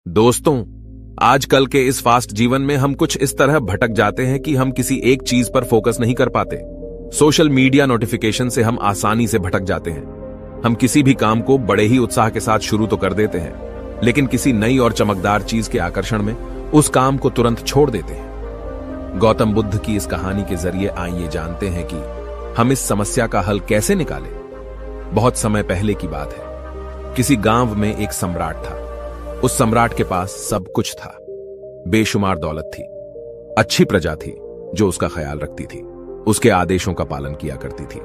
दोस्तों, आजकल के इस फास्ट जीवन में हम कुछ इस तरह भटक जाते हैं कि हम किसी एक चीज पर फोकस नहीं कर पाते। सोशल मीडिया नोटिफिकेशन से हम आसानी से भटक जाते हैं। हम किसी भी काम को बड़े ही उत्साह के साथ शुरू तो कर देते हैं, लेकिन किसी नई और चमकदार चीज के आकर्षण में उस काम को तुरंत छोड़ देते हैं। गौतम बुद्ध की इस कहानी के जरिए आइए जानते हैं कि हम इस समस्या का हल कैसे निकालें। बहुत समय पहले की बात है। किसी गांव में एक सम्राट था। उस सम्राट के पास सब कुछ था। बेशुमार दौलत थी, अच्छी प्रजा थी जो उसका ख्याल रखती थी, उसके आदेशों का पालन किया करती थी,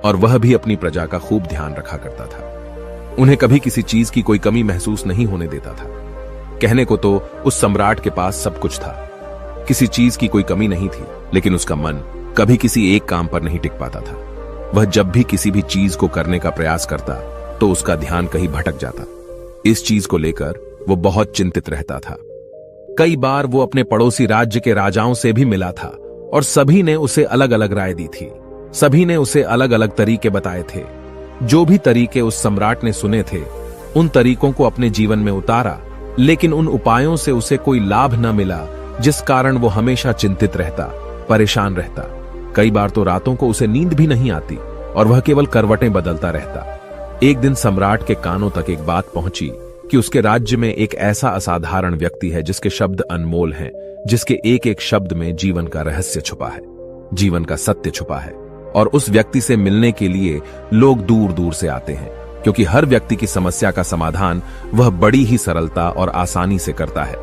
और वह भी अपनी प्रजा का खूब ध्यान रखा करता था। उन्हें कभी किसी चीज की कोई कमी महसूस नहीं होने देता था। कहने को तो उस सम्राट के पास सब कुछ था, किसी चीज की कोई कमी नहीं थी, लेकिन उसका मन कभी किसी एक काम पर नहीं टिक पाता था। वह जब भी किसी भी चीज को करने का प्रयास करता तो उसका ध्यान कहीं भटक जाता। इस चीज को लेकर वो बहुत चिंतित रहता था। कई बार वो अपने पड़ोसी राज्य के राजाओं से भी मिला था और सभी ने उसे अलग अलग राय दी थी। सभी ने उसे अलग अलग तरीके बताए थे। जो भी तरीके उस सम्राट ने सुने थे, उन तरीकों को अपने जीवन में उतारा, लेकिन उन उपायों से उसे कोई लाभ न मिला, जिस कारण वो हमेशा चिंतित रहता, परेशान रहता। कई बार तो रातों को उसे नींद भी नहीं आती और वह केवल करवटें बदलता रहता। एक दिन सम्राट के कानों तक एक बात पहुंची कि उसके राज्य में एक ऐसा असाधारण व्यक्ति है जिसके शब्द अनमोल हैं, जिसके एक एक शब्द में जीवन का रहस्य छुपा है, जीवन का सत्य छुपा है। और उस व्यक्ति से मिलने के लिए लोग दूर दूर से आते हैं, क्योंकि हर व्यक्ति की समस्या का समाधान वह बड़ी ही सरलता और आसानी से करता है।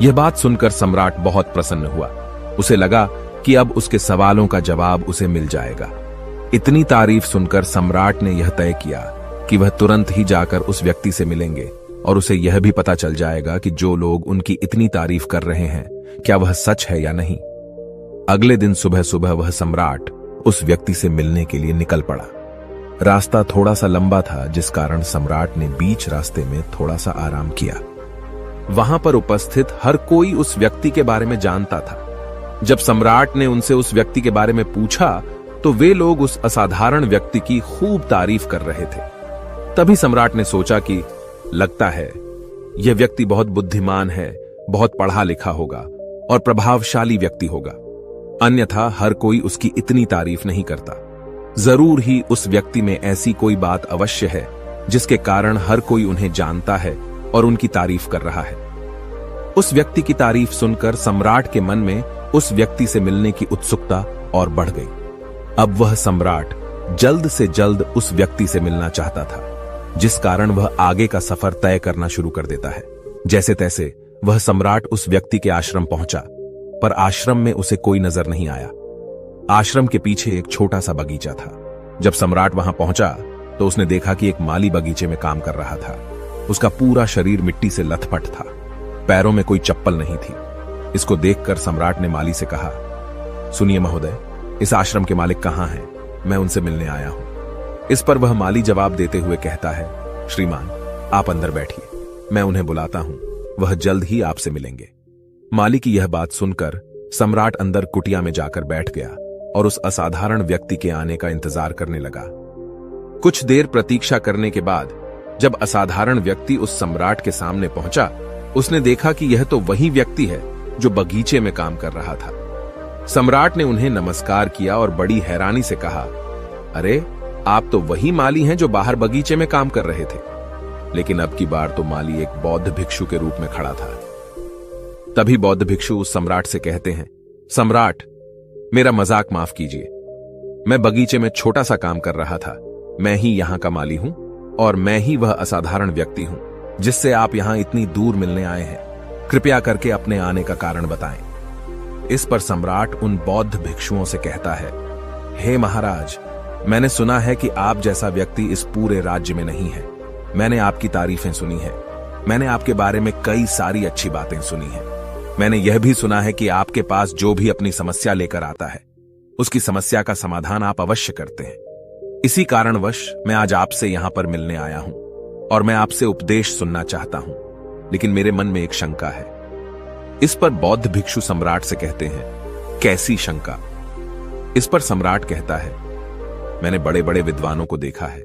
यह बात सुनकर सम्राट बहुत प्रसन्न हुआ। उसे लगा कि अब उसके सवालों का जवाब उसे मिल जाएगा। इतनी तारीफ सुनकर सम्राट ने यह तय किया कि वह तुरंत ही जाकर उस व्यक्ति से मिलेंगे और उसे यह भी पता चल जाएगा कि जो लोग उनकी इतनी तारीफ कर रहे हैं, क्या वह सच है या नहीं। अगले दिन सुबह सुबह वह सम्राट उस व्यक्ति से मिलने के लिए निकल पड़ा। रास्ता थोड़ा सा लंबा था, जिस कारण सम्राट ने बीच रास्ते में थोड़ा सा आराम किया। वहां पर उपस्थित हर कोई उस व्यक्ति के बारे में जानता था। जब सम्राट ने उनसे उस व्यक्ति के बारे में पूछा तो वे लोग उस असाधारण व्यक्ति की खूब तारीफ कर रहे थे। तभी सम्राट ने सोचा कि लगता है यह व्यक्ति बहुत बुद्धिमान है, बहुत पढ़ा लिखा होगा और प्रभावशाली व्यक्ति होगा, अन्यथा हर कोई उसकी इतनी तारीफ नहीं करता। जरूर ही उस व्यक्ति में ऐसी कोई बात अवश्य है जिसके कारण हर कोई उन्हें जानता है और उनकी तारीफ कर रहा है। उस व्यक्ति की तारीफ सुनकर सम्राट के मन में उस व्यक्ति से मिलने की उत्सुकता और बढ़ गई। अब वह सम्राट जल्द से जल्द उस व्यक्ति से मिलना चाहता था, जिस कारण वह आगे का सफर तय करना शुरू कर देता है। जैसे तैसे वह सम्राट उस व्यक्ति के आश्रम पहुंचा, पर आश्रम में उसे कोई नजर नहीं आया। आश्रम के पीछे एक छोटा सा बगीचा था। जब सम्राट वहां पहुंचा तो उसने देखा कि एक माली बगीचे में काम कर रहा था। उसका पूरा शरीर मिट्टी से लथपथ था, पैरों में कोई चप्पल नहीं थी। इसको देखकर सम्राट ने माली से कहा, सुनिए महोदय, इस आश्रम के मालिक कहां हैं? मैं उनसे मिलने आया हूं। इस पर वह माली जवाब देते हुए कहता है, श्रीमान, आप अंदर बैठिए, मैं उन्हें बुलाता हूं, वह जल्द ही आपसे मिलेंगे। माली की यह बात सुनकर सम्राट अंदर कुटिया में जाकर बैठ गया और उस असाधारण व्यक्ति के आने का इंतजार करने लगा। कुछ देर प्रतीक्षा करने के बाद जब असाधारण व्यक्ति उस सम्राट के सामने पहुंचा, उसने देखा कि यह तो वही व्यक्ति है जो बगीचे में काम कर रहा था। सम्राट ने उन्हें नमस्कार किया और बड़ी हैरानी से कहा, अरे, आप तो वही माली हैं जो बाहर बगीचे में काम कर रहे थे। लेकिन अब की बार तो माली एक बौद्ध भिक्षु के रूप में खड़ा था। तभी बौद्ध भिक्षु उस सम्राट से कहते हैं, सम्राट, मेरा मजाक माफ कीजिए। मैं बगीचे में छोटा सा काम कर रहा था। मैं ही यहां का माली हूं और मैं ही वह असाधारण व्यक्ति हूं जिससे आप यहां इतनी दूर मिलने आए हैं। कृपया करके अपने आने का कारण बताएं। इस पर सम्राट उन बौद्ध भिक्षुओं से कहता है, हे महाराज, मैंने सुना है कि आप जैसा व्यक्ति इस पूरे राज्य में नहीं है। मैंने आपकी तारीफें सुनी है। मैंने आपके बारे में कई सारी अच्छी बातें सुनी हैं। मैंने यह भी सुना है कि आपके पास जो भी अपनी समस्या लेकर आता है, उसकी समस्या का समाधान आप अवश्य करते हैं। इसी कारणवश मैं आज आपसे यहां पर मिलने आया हूं और मैं आपसे उपदेश सुनना चाहता हूं, लेकिन मेरे मन में एक शंका है। इस पर बौद्ध भिक्षु सम्राट से कहते हैं, कैसी शंका? इस पर सम्राट कहता है, मैंने बड़े बड़े विद्वानों को देखा है,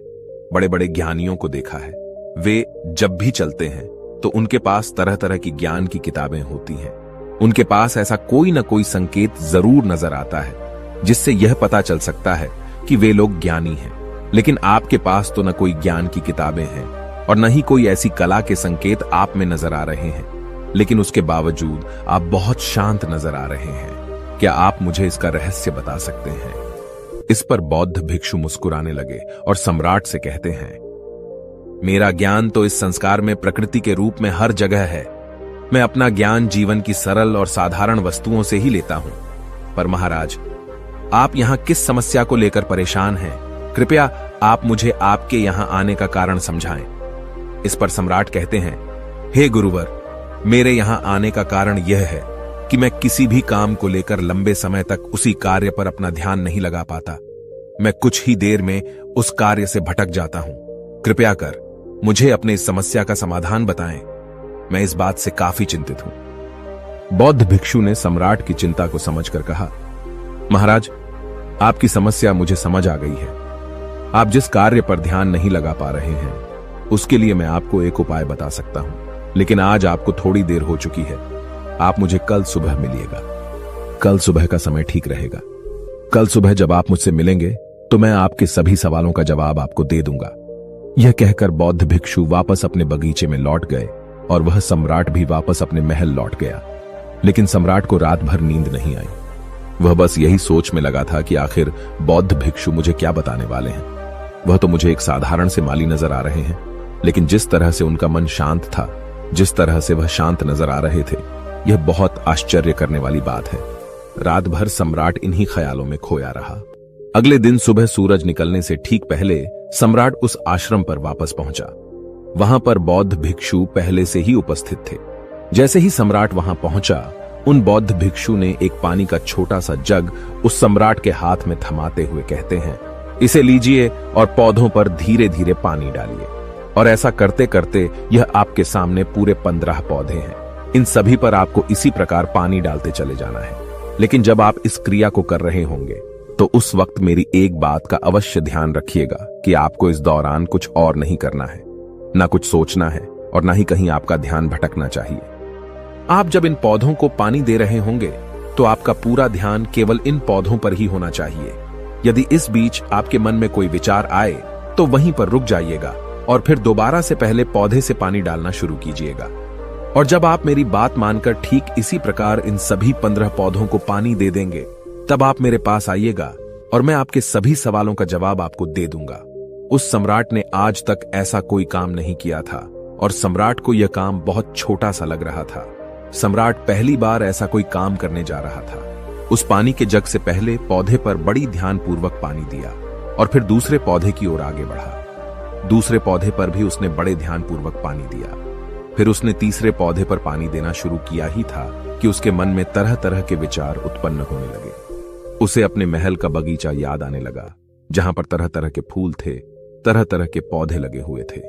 बड़े बड़े ज्ञानियों को देखा है। वे जब भी चलते हैं तो तो उनके पास तरह तरह की ज्ञान की किताबें होती हैं। उनके पास ऐसा कोई ना कोई संकेत जरूर नजर आता है जिससे यह पता चल सकता है कि वे लोग ज्ञानी हैं। लेकिन आपके पास तो न कोई ज्ञान की किताबें हैं और न ही कोई ऐसी कला के संकेत आप में नजर आ रहे हैं, लेकिन उसके बावजूद आप बहुत शांत नजर आ रहे हैं। क्या आप मुझे इसका रहस्य बता सकते हैं? इस पर बौद्ध भिक्षु मुस्कुराने लगे और सम्राट से कहते हैं, मेरा ज्ञान तो इस संस्कार में प्रकृति के रूप में हर जगह है। मैं अपना ज्ञान जीवन की सरल और साधारण वस्तुओं से ही लेता हूं। पर महाराज, आप यहां किस समस्या को लेकर परेशान हैं? कृपया आप मुझे आपके यहां आने का कारण समझाएं। इस पर सम्राट कहते हैं, हे गुरुवर, मेरे यहां आने का कारण यह है कि मैं किसी भी काम को लेकर लंबे समय तक उसी कार्य पर अपना ध्यान नहीं लगा पाता। मैं कुछ ही देर में उस कार्य से भटक जाता हूं। कृपया कर मुझे अपने इस समस्या का समाधान बताएं। मैं इस बात से काफी चिंतित हूं। बौद्ध भिक्षु ने सम्राट की चिंता को समझकर कहा, महाराज, आपकी समस्या मुझे समझ आ गई है। आप जिस कार्य पर ध्यान नहीं लगा पा रहे हैं उसके लिए मैं आपको एक उपाय बता सकता हूं, लेकिन आज आपको थोड़ी देर हो चुकी है। आप मुझे कल सुबह मिलिएगा। कल सुबह का समय ठीक रहेगा। कल सुबह जब आप मुझसे मिलेंगे तो मैं आपके सभी सवालों का जवाब आपको दे दूंगा। यह कहकर बौद्ध भिक्षु वापस अपने बगीचे में लौट गए और वह सम्राट भी वापस अपने महल लौट गया। लेकिन सम्राट को रात भर नींद नहीं आई। वह बस यही सोच में लगा था कि आखिर बौद्ध भिक्षु मुझे क्या बताने वाले हैं। वह तो मुझे एक साधारण से माली नजर आ रहे हैं, लेकिन जिस तरह से उनका मन शांत था, जिस तरह से वह शांत नजर आ रहे थे, यह बहुत आश्चर्य करने वाली बात है। रात भर सम्राट इन्हीं ख्यालों में खोया रहा। अगले दिन सुबह सूरज निकलने से ठीक पहले सम्राट उस आश्रम पर वापस पहुंचा। वहां पर बौद्ध भिक्षु पहले से ही उपस्थित थे। जैसे ही सम्राट वहां पहुंचा, उन बौद्ध भिक्षु ने एक पानी का छोटा सा जग उस सम्राट के हाथ में थमाते हुए कहते हैं, इसे लीजिए और पौधों पर धीरे धीरे पानी डालिए। और ऐसा करते करते यह आपके सामने पूरे 15 पौधे हैं। इन सभी पर आपको इसी प्रकार पानी डालते चले जाना है। लेकिन जब आप इस क्रिया को कर रहे होंगे तो उस वक्त मेरी एक बात का अवश्य ध्यान रखिएगा कि आपको इस दौरान कुछ और नहीं करना है, ना कुछ सोचना है और ना ही कहीं आपका ध्यान भटकना चाहिए। आप जब इन पौधों को पानी दे रहे होंगे तो आपका पूरा ध्यान केवल इन पौधों पर ही होना चाहिए। यदि इस बीच आपके मन में कोई विचार आए तो वहीं पर रुक जाइएगा और फिर दोबारा से पहले पौधे से पानी डालना शुरू कीजिएगा। और जब आप मेरी बात मानकर ठीक इसी प्रकार इन सभी 15 पौधों को पानी दे देंगे, तब आप मेरे पास आइएगा और मैं आपके सभी सवालों का जवाब आपको दे दूंगा। उस सम्राट ने आज तक ऐसा कोई काम नहीं किया था और सम्राट को यह काम बहुत छोटा सा लग रहा था। सम्राट पहली बार ऐसा कोई काम करने जा रहा था। उस पानी के जग से पहले पौधे पर बड़ी ध्यानपूर्वक पानी दिया और फिर दूसरे पौधे की ओर आगे बढ़ा। दूसरे पौधे पर भी उसने बड़े ध्यानपूर्वक पानी दिया। फिर उसने तीसरे पौधे पर पानी देना शुरू किया ही था कि उसके मन में तरह तरह के विचार उत्पन्न होने लगे। उसे अपने महल का बगीचा याद आने लगा, जहां पर तरह तरह के फूल थे, तरह तरह के पौधे लगे हुए थे।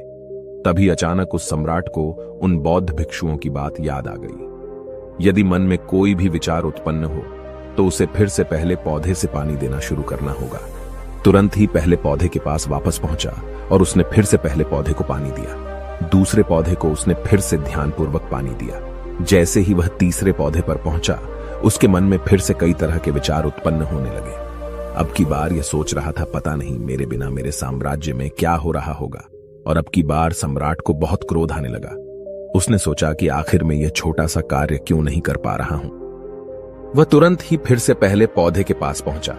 तभी अचानक उस सम्राट को उन बौद्ध भिक्षुओं की बात याद आ गई। यदि मन में कोई भी विचार उत्पन्न हो तो उसे फिर से पहले पौधे से पानी देना शुरू करना होगा। तुरंत ही पहले पौधे के पास वापस पहुंचा और उसने फिर से पहले पौधे को पानी दिया। दूसरे पौधे को उसने फिर से ध्यानपूर्वक पानी दिया। जैसे ही वह तीसरे पौधे पर पहुंचा, उसके मन में फिर से कई तरह के विचार उत्पन्न होने लगे। अब की बार यह सोच रहा था, पता नहीं मेरे बिना मेरे साम्राज्य में क्या हो रहा होगा। और अब की बार सम्राट को बहुत क्रोध आने लगा। उसने सोचा कि आखिर में यह छोटा सा कार्य क्यों नहीं कर पा रहा हूं। वह तुरंत ही फिर से पहले पौधे के पास पहुंचा।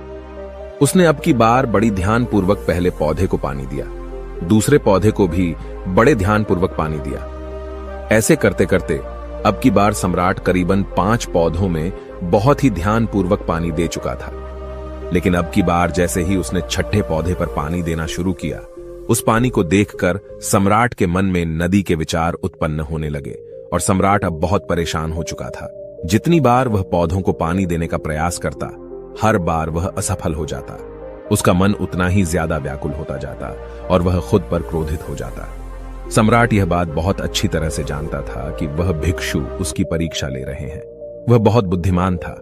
उसने अब की बार बड़ी ध्यानपूर्वक पहले पौधे को पानी दिया, दूसरे पौधे को भी बड़े ध्यानपूर्वक पानी दिया। ऐसे करते करते अब की बार सम्राट करीबन 5 पौधों में बहुत ही ध्यानपूर्वक पानी दे चुका था। लेकिन अब की बार जैसे ही उसने छठे पौधे पर पानी देना शुरू किया, उस पानी को देखकर सम्राट के मन में नदी के विचार उत्पन्न होने लगे और सम्राट अब बहुत परेशान हो चुका था। जितनी बार वह पौधों को पानी देने का प्रयास करता, हर बार वह असफल हो जाता। उसका मन उतना ही ज्यादा व्याकुल होता जाता और वह खुद पर क्रोधित हो जाता। सम्राट यह बात बहुत अच्छी तरह से जानता था कि वह भिक्षु उसकी परीक्षा ले रहे हैं। वह बहुत बुद्धिमान था,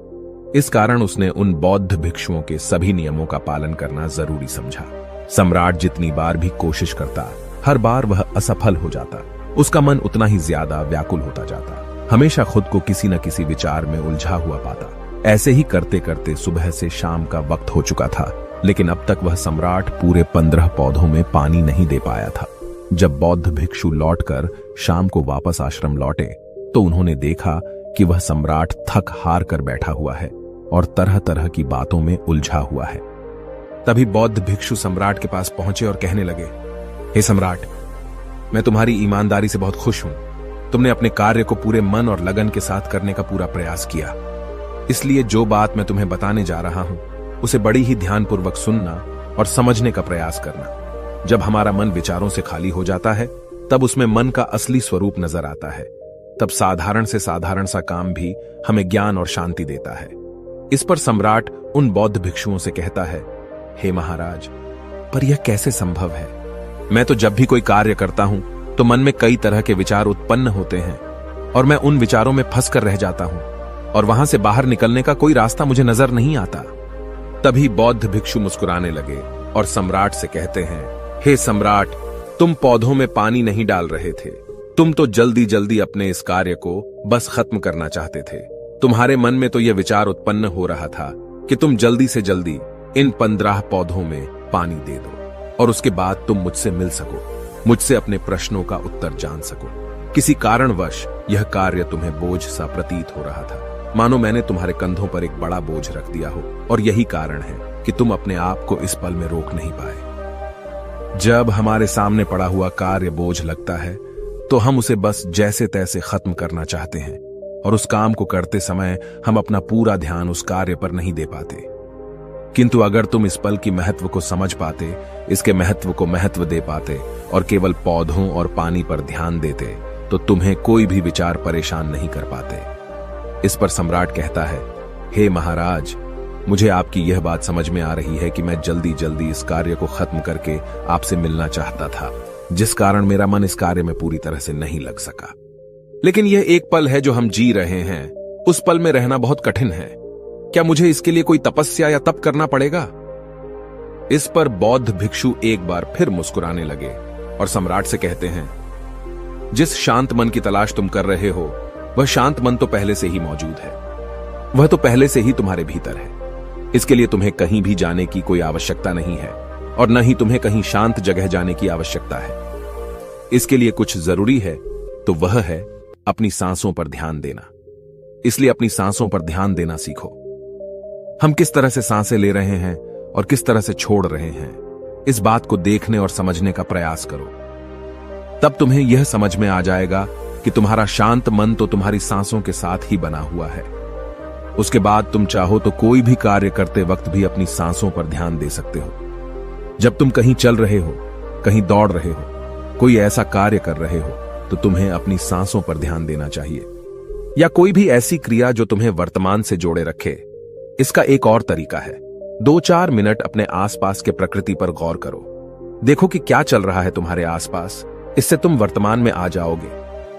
इस कारण उसने उन बौद्ध भिक्षुओं के सभी नियमों का पालन करना जरूरी समझा। सम्राट जितनी बार भी कोशिश करता, हर बार वह असफल हो जाता। उसका मन उतना ही ज्यादा व्याकुल होता जाता, हमेशा खुद को किसी न किसी विचार में उलझा हुआ पाता। ऐसे ही करते करते सुबह से शाम का वक्त हो चुका था, लेकिन अब तक वह सम्राट पूरे 15 पौधों में पानी नहीं दे पाया था। जब बौद्ध भिक्षु लौटकर शाम को वापस आश्रम लौटे तो उन्होंने देखा कि वह सम्राट थक हार कर बैठा हुआ है और तरह तरह की बातों में उलझा हुआ है। तभी बौद्ध भिक्षु सम्राट के पास पहुंचे और कहने लगे, हे सम्राट, मैं तुम्हारी ईमानदारी से बहुत खुश हूं। तुमने अपने कार्य को पूरे मन और लगन के साथ करने का पूरा प्रयास किया, इसलिए जो बात मैं तुम्हें बताने जा रहा हूं उसे बड़ी ही ध्यानपूर्वक सुनना और समझने का प्रयास करना। जब हमारा मन विचारों से खाली हो जाता है तब उसमें मन का असली स्वरूप नजर आता है। तब साधारण से साधारण सा काम भी हमें ज्ञान और शांति देता है। इस पर सम्राट उन बौद्ध भिक्षुओं से कहता है, हे महाराज, पर यह कैसे संभव है? मैं तो जब भी कोई कार्य करता हूं तो मन में कई तरह के विचार उत्पन्न होते हैं और मैं उन विचारों में फंस कर रह जाता हूं और वहां से बाहर निकलने का कोई रास्ता मुझे नजर नहीं आता। तभी बौद्ध भिक्षु मुस्कुराने लगे और सम्राट से कहते हैं, हे सम्राट, तुम पौधों में पानी नहीं डाल रहे थे, तुम तो जल्दी जल्दी अपने इस कार्य को बस खत्म करना चाहते थे। तुम्हारे मन में तो यह विचार उत्पन्न हो रहा था कि तुम जल्दी से जल्दी इन 15 पौधों में पानी दे दो और उसके बाद तुम मुझसे मिल सको, मुझसे अपने प्रश्नों का उत्तर जान सको। किसी कारणवश यह कार्य तुम्हें बोझ सा प्रतीत हो रहा था, मानो मैंने तुम्हारे कंधों पर एक बड़ा बोझ रख दिया हो, और यही कारण है कि तुम अपने आप को इस पल में रोक नहीं पाए। जब हमारे सामने पड़ा हुआ कार्य बोझ लगता है तो हम उसे बस जैसे तैसे खत्म करना चाहते हैं और उस काम को करते समय हम अपना पूरा ध्यान उस कार्य पर नहीं दे पाते। किंतु अगर तुम इस पल की महत्व को समझ पाते, इसके महत्व को महत्व दे पाते और केवल पौधों और पानी पर ध्यान देते, तो तुम्हें कोई भी विचार परेशान नहीं कर पाते। इस पर सम्राट कहता है, हे महाराज, मुझे आपकी यह बात समझ में आ रही है कि मैं जल्दी जल्दी इस कार्य को खत्म करके आपसे मिलना चाहता था, जिस कारण मेरा मन इस कार्य में पूरी तरह से नहीं लग सका। लेकिन यह एक पल है जो हम जी रहे हैं, उस पल में रहना बहुत कठिन है। क्या मुझे इसके लिए कोई तपस्या या तप करना पड़ेगा? इस पर बौद्ध भिक्षु एक बार फिर मुस्कुराने लगे और सम्राट से कहते हैं, जिस शांत मन की तलाश तुम कर रहे हो वह शांत मन तो पहले से ही मौजूद है, वह तो पहले से ही तुम्हारे भीतर है। इसके लिए तुम्हें कहीं भी जाने की कोई आवश्यकता नहीं है और न ही तुम्हें कहीं शांत जगह जाने की आवश्यकता है। इसके लिए कुछ जरूरी है तो वह है अपनी सांसों पर ध्यान देना। इसलिए अपनी सांसों पर ध्यान देना सीखो। हम किस तरह से सांसें ले रहे हैं और किस तरह से छोड़ रहे हैं, इस बात को देखने और समझने का प्रयास करो। तब तुम्हें यह समझ में आ जाएगा कि तुम्हारा शांत मन तो तुम्हारी सांसों के साथ ही बना हुआ है। उसके बाद तुम चाहो तो कोई भी कार्य करते वक्त भी अपनी सांसों पर ध्यान दे सकते हो। जब तुम कहीं चल रहे हो, कहीं दौड़ रहे हो, कोई ऐसा कार्य कर रहे हो, तो तुम्हें अपनी सांसों पर ध्यान देना चाहिए। या कोई भी ऐसी क्रिया जो तुम्हें वर्तमान से जोड़े रखे। इसका एक और तरीका है, 2-4 मिनट अपने आसपास के प्रकृति पर गौर करो। देखो कि क्या चल रहा है तुम्हारे आसपास। इससे तुम वर्तमान में आ जाओगे।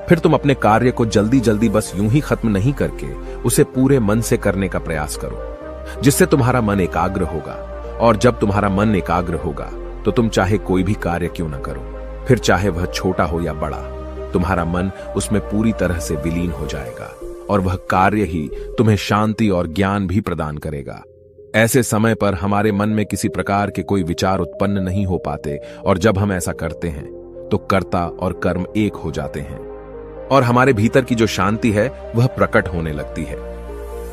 फिर तुम अपने कार्य को जल्दी जल्दी बस यूं ही खत्म नहीं करके उसे पूरे मन से करने का प्रयास करो, जिससे तुम्हारा मन एकाग्र होगा। और जब तुम्हारा मन एकाग्र होगा तो तुम चाहे कोई भी कार्य क्यों न करो, फिर चाहे वह छोटा हो या बड़ा, तुम्हारा मन उसमें पूरी तरह से विलीन हो जाएगा और वह कार्य ही तुम्हें शांति और ज्ञान भी प्रदान करेगा। ऐसे समय पर हमारे मन में किसी प्रकार के कोई विचार उत्पन्न नहीं हो पाते, और जब हम ऐसा करते हैं तो कर्ता और कर्म एक हो जाते हैं और हमारे भीतर की जो शांति है वह प्रकट होने लगती है।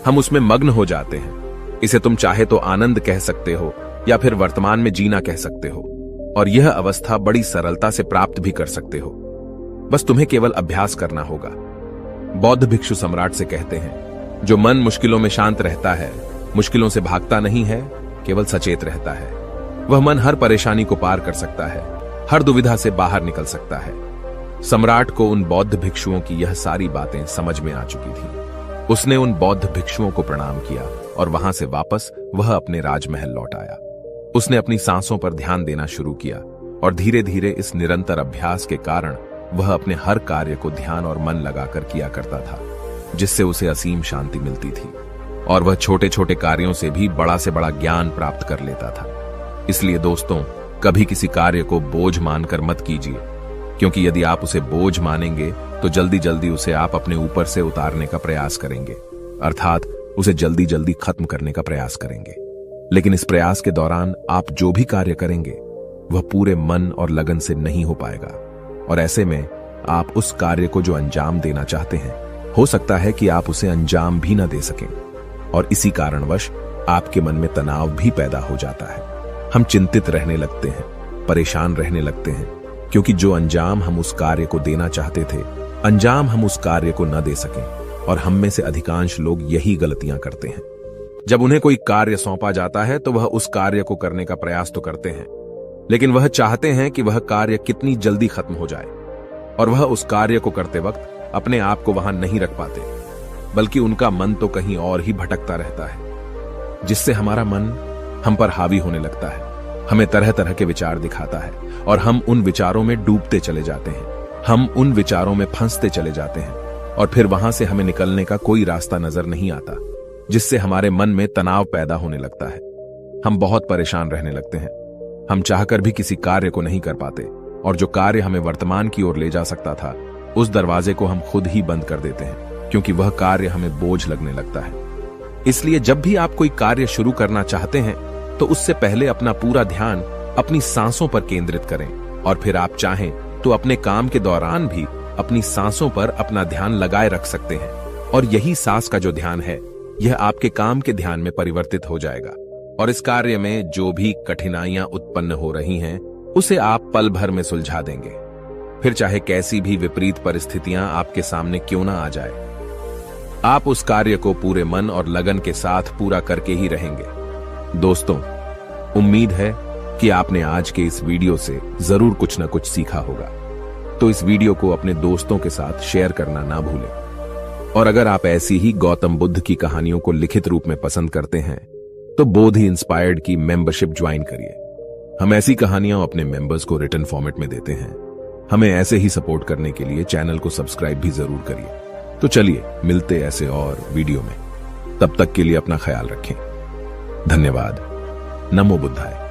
हम उसमें मग्न हो जाते हैं। इसे तुम चाहे तो आनंद कह सकते हो या फिर वर्तमान में जीना कह सकते हो, और यह अवस्था बड़ी सरलता से प्राप्त भी कर सकते हो। बस तुम्हें केवल अभ्यास करना होगा। बौद्ध भिक्षु सम्राट से कहते हैं, जो मन मुश्किलों में शांत रहता है, मुश्किलों से भागता नहीं है, केवल सचेत रहता है, वह मन हर परेशानी को पार कर सकता है, हर दुविधा से बाहर निकल सकता है। सम्राट को उन बौद्ध भिक्षुओं की यह सारी बातें समझ में आ चुकी थी। उसने उन बौद्ध भिक्षुओं को प्रणाम किया और वहां से वापस वह अपने राजमहल लौट आया। उसने अपनी सांसों पर ध्यान देना शुरू किया और धीरे धीरे इस निरंतर अभ्यास के कारण वह अपने हर कार्य को ध्यान और मन लगाकर किया करता था, जिससे उसे असीम शांति मिलती थी और वह छोटे छोटे कार्यों से भी बड़ा से बड़ा ज्ञान प्राप्त कर लेता था। इसलिए दोस्तों, कभी किसी कार्य को बोझ मानकर मत कीजिए। क्योंकि यदि आप उसे बोझ मानेंगे तो जल्दी जल्दी उसे आप अपने ऊपर से उतारने का प्रयास करेंगे, अर्थात उसे जल्दी जल्दी खत्म करने का प्रयास करेंगे। लेकिन इस प्रयास के दौरान आप जो भी कार्य करेंगे वह पूरे मन और लगन से नहीं हो पाएगा, और ऐसे में आप उस कार्य को जो अंजाम देना चाहते हैं, हो सकता है कि आप उसे अंजाम भी न दे सकें, और इसी कारणवश आपके मन में तनाव भी पैदा हो जाता है। हम चिंतित रहने लगते हैं, परेशान रहने लगते हैं, क्योंकि जो अंजाम हम उस कार्य को देना चाहते थे, अंजाम हम उस कार्य को न दे सकें। और हम में से अधिकांश लोग यही गलतियां करते हैं। जब उन्हें कोई कार्य सौंपा जाता है तो वह उस कार्य को करने का प्रयास तो करते हैं, लेकिन वह चाहते हैं कि वह कार्य कितनी जल्दी खत्म हो जाए, और वह उस कार्य को करते वक्त अपने आप को वहां नहीं रख पाते, बल्कि उनका मन तो कहीं और ही भटकता रहता है, जिससे हमारा मन हम पर हावी होने लगता है, हमें तरह तरह के विचार दिखाता है, और हम उन विचारों में डूबते चले जाते हैं, हम उन विचारों में फंसते चले जाते हैं, और फिर वहां से हमें निकलने का कोई रास्ता नजर नहीं आता, जिससे हमारे मन में तनाव पैदा होने लगता है। हम बहुत परेशान रहने लगते हैं, हम चाहकर भी किसी कार्य को नहीं कर पाते, और जो कार्य हमें वर्तमान की ओर ले जा सकता था, उस दरवाजे को हम खुद ही बंद कर देते हैं, क्योंकि वह कार्य हमें बोझ लगने लगता है। इसलिए जब भी आप कोई कार्य शुरू करना चाहते हैं तो उससे पहले अपना पूरा ध्यान अपनी सांसों पर केंद्रित करें, और फिर आप चाहें तो अपने काम के दौरान भी अपनी सांसों पर अपना ध्यान लगाए रख सकते हैं, और यही सांस का जो ध्यान है, यह आपके काम के ध्यान में परिवर्तित हो जाएगा, और इस कार्य में जो भी कठिनाइयां उत्पन्न हो रही हैं, उसे आप पल भर में सुलझा देंगे। फिर चाहे कैसी भी विपरीत परिस्थितियां आपके सामने क्यों ना आ जाए, आप उस कार्य को पूरे मन और लगन के साथ पूरा करके ही रहेंगे। दोस्तों, उम्मीद है कि आपने आज के इस वीडियो से जरूर कुछ न कुछ सीखा होगा, तो इस वीडियो को अपने दोस्तों के साथ शेयर करना ना भूलें। और अगर आप ऐसी ही गौतम बुद्ध की कहानियों को लिखित रूप में पसंद करते हैं तो बोधि इंस्पायर्ड की मेंबरशिप ज्वाइन करिए। हम ऐसी कहानियां अपने मेंबर्स को रिटन फॉर्मेट में देते हैं। हमें ऐसे ही सपोर्ट करने के लिए चैनल को सब्सक्राइब भी जरूर करिए। तो चलिए मिलते ऐसे और वीडियो में, तब तक के लिए अपना ख्याल रखें। धन्यवाद। नमो बुद्धाय।